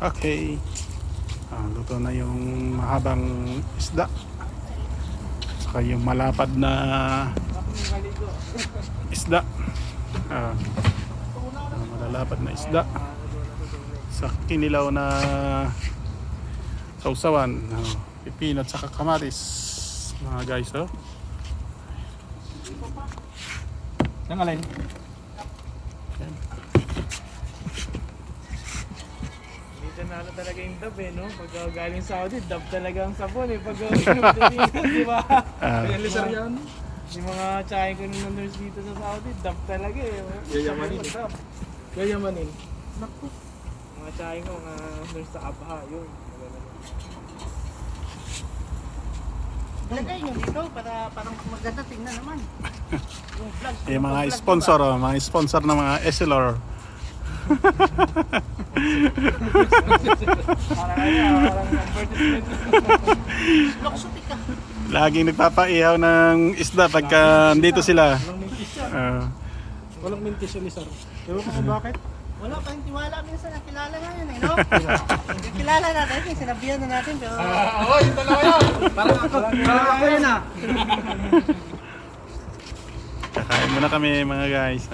Okay. Luto na yung mahabang isda. Saka yung malapad na isda. Malalapad na isda. Sa kinilaw na sausawan. Pipino at saka kamatis. Mga guys, oh. Nang alin? Dito na ano talaga yung dab eh, no? Pag galing Saudi, dab talaga ang sabon eh. Pag di ba? Realisar yan. Yung mga tsahe ko nung nurse dito sa Saudi, dab talaga eh. Yayamanin. Dab. Yayamanin. Naku. Mga tsahe ko, mga nurse sa Abha, yun. Lagay nyo dito para parang maganda tingnan naman. Yung vlog. Yung mga sponsor, mga sponsor ng mga Essilor. Parang advertisement. Loksuti ka. Laging nagpapaihaw ng isda pagka dito sila. Walang mintis yan. Walang mintis yan, Lizar. Ewan ko kung bakit. Wala pa yung tiwala minsan na kilala nga yun eh, no? Kilala natin, sinabihan na natin pero... Oo, yung dalawa yan. Parang ako yun ah. Kakain muna kami mga guys.